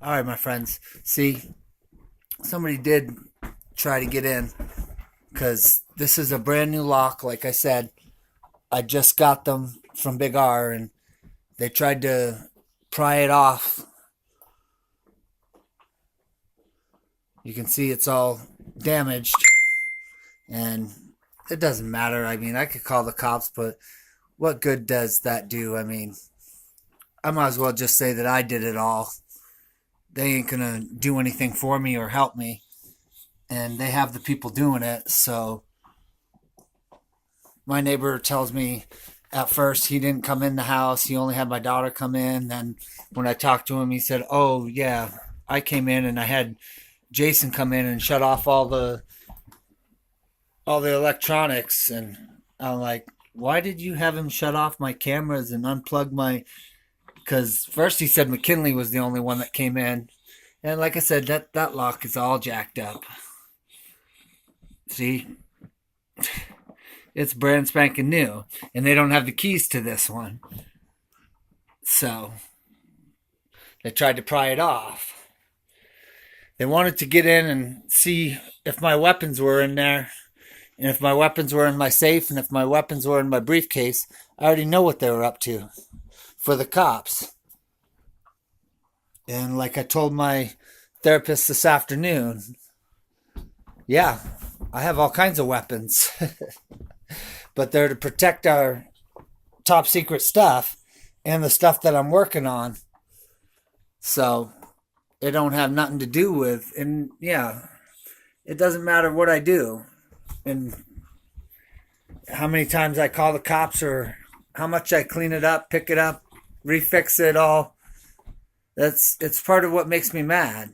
All right, my friends. See, somebody did try to get in because this is a brand new lock. Like I said, I just got them from Big R and they tried to pry it off. You can see it's all damaged and it doesn't matter. I mean, I could call the cops, but what good does that do? I mean, I might as well just say that I did it all. They ain't gonna do anything for me or help me, and they have the people doing it. So my neighbor tells me at first he didn't come in the house. He only had my daughter come in. Then when I talked to him, he said, "Oh yeah, I came in and I had Jason come in and shut off all the electronics." And I'm like, "Why did you have him shut off my cameras and unplug my?" Because first he said McKinley was the only one that came in, and like I said, that lock is all jacked up. See, it's brand spanking new, and they don't have the keys to this one. So they tried to pry it off. They wanted to get in and see if my weapons were in there, and if my weapons were in my safe, and if my weapons were in my briefcase. I already know what they were up to for the cops. And like I told my therapist this afternoon, yeah, I have all kinds of weapons, but they're to protect our top secret stuff and the stuff that I'm working on. So it don't have nothing to do with, and yeah, it doesn't matter what I do and how many times I call the cops or how much I clean it up, pick it up, refix it all. It's part of what makes me mad.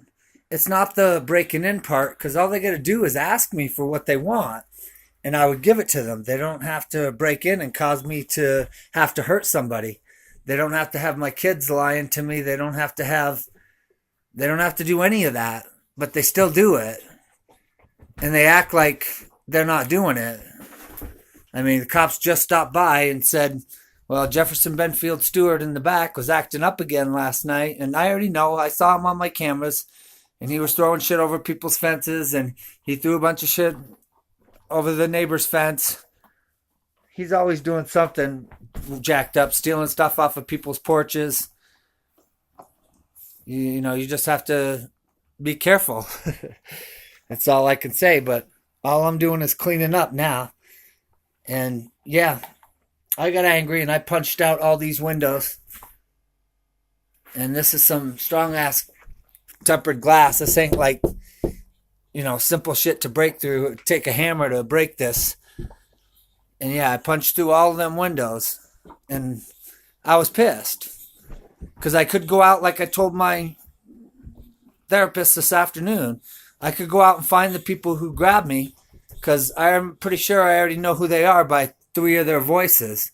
It's not the breaking in part, because all they got to do is ask me for what they want and I would give it to them. They don't have to break in and cause me to have to hurt somebody. They don't have to have my kids lying to me. They don't have to do any of that, but they still do it. And they act like they're not doing it. I mean, the cops just stopped by and said, "Well, Jefferson Benfield Stewart in the back was acting up again last night." And I already know. I saw him on my cameras. And he was throwing shit over people's fences. And he threw a bunch of shit over the neighbor's fence. He's always doing something jacked up, stealing stuff off of people's porches. You just have to be careful. That's all I can say. But all I'm doing is cleaning up now. And yeah, I got angry and I punched out all these windows. And this is some strong ass tempered glass. This ain't like, simple shit to break through. It'd take a hammer to break this. And yeah, I punched through all of them windows. And I was pissed. Because I could go out like I told my therapist this afternoon. I could go out and find the people who grabbed me. Because I'm pretty sure I already know who they are by 3 of their voices.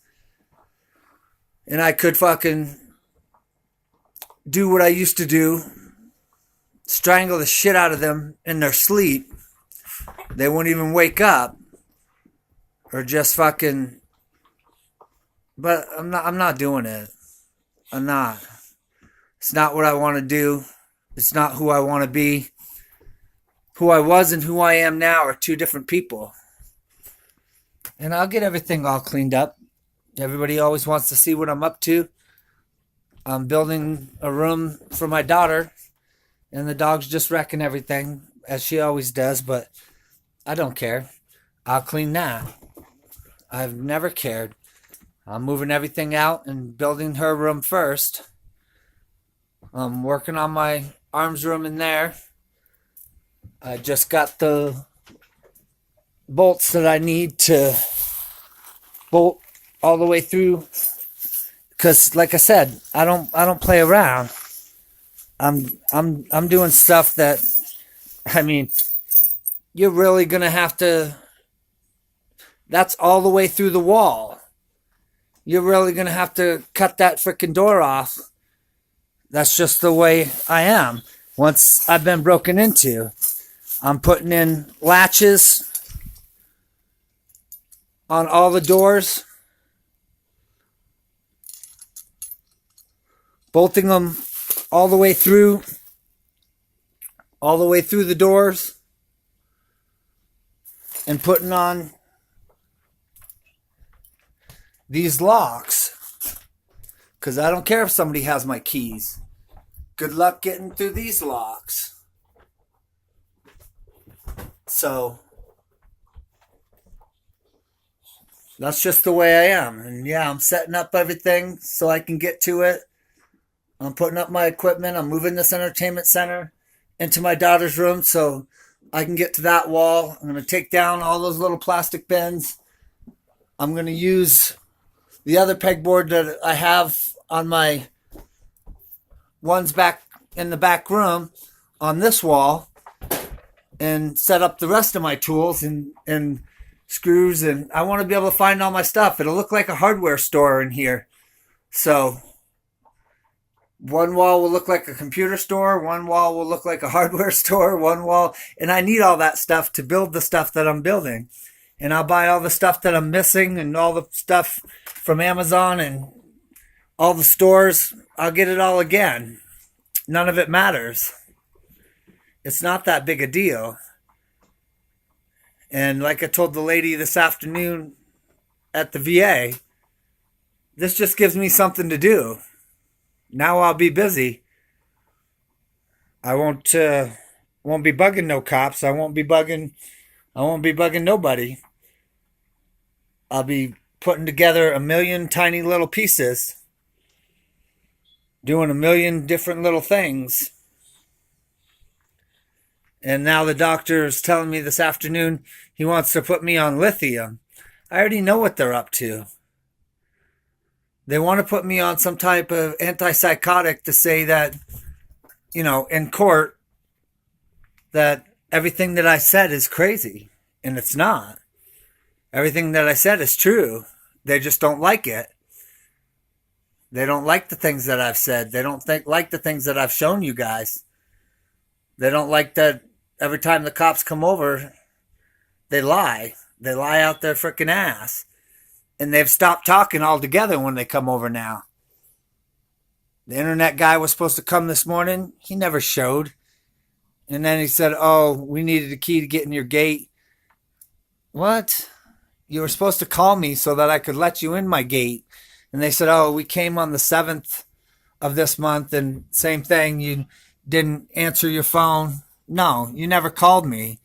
And I could fucking do what I used to do. Strangle the shit out of them in their sleep. They won't even wake up. Or just fucking... But I'm not doing it. I'm not. It's not what I want to do. It's not who I want to be. Who I was and who I am now are two different people. And I'll get everything all cleaned up. Everybody always wants to see what I'm up to. I'm building a room for my daughter. And the dog's just wrecking everything, as she always does. But I don't care. I'll clean that. I've never cared. I'm moving everything out and building her room first. I'm working on my arms room in there. I just got the bolts that I need to bolt all the way through. Because, like I said, I don't play around. I'm doing stuff that, I mean, you're really gonna have to. That's all the way through the wall. You're really gonna have to cut that freaking door off. That's just the way I am. Once I've been broken into, I'm putting in latches on all the doors, bolting them all the way through all the way through the doors and putting on these locks, because I don't care if somebody has my keys. Good luck getting through these locks. So that's just the way I am. And yeah, I'm setting up everything so I can get to it. I'm putting up my equipment. I'm moving this entertainment center into my daughter's room so I can get to that wall. I'm going to take down all those little plastic bins. I'm going to use the other pegboard that I have on my ones back in the back room on this wall and set up the rest of my tools and screws. And I want to be able to find all my stuff. It'll look like a hardware store in here. So one wall will look like a computer store, one wall will look like a hardware store, one wall, and I need all that stuff to build the stuff that I'm building. And I'll buy all the stuff that I'm missing and all the stuff from Amazon and all the stores. I'll get it all again. None of it matters. It's not that big a deal. And like I told the lady this afternoon at the VA, this just gives me something to do. Now I'll be busy. I won't be bugging no cops. I won't be bugging nobody. I'll be putting together a million tiny little pieces, doing a million different little things. And now the doctor is telling me this afternoon he wants to put me on lithium. I already know what they're up to. They want to put me on some type of antipsychotic to say that, in court, that everything that I said is crazy. And it's not. Everything that I said is true. They just don't like it. They don't like the things that I've said. They don't like the things that I've shown you guys. They don't like that every time the cops come over, they lie. They lie out their freaking ass. And they've stopped talking altogether when they come over now. The internet guy was supposed to come this morning. He never showed. And then he said, oh, we needed a key to get in your gate. What? You were supposed to call me so that I could let you in my gate. And they said, oh, we came on the 7th of this month. And same thing, you didn't answer your phone. No, you never called me.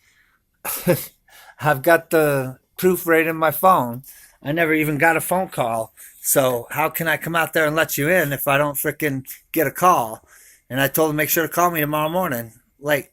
I've got the proof right in my phone. I never even got a phone call. So how can I come out there and let you in if I don't freaking get a call? And I told him, make sure to call me tomorrow morning. Like,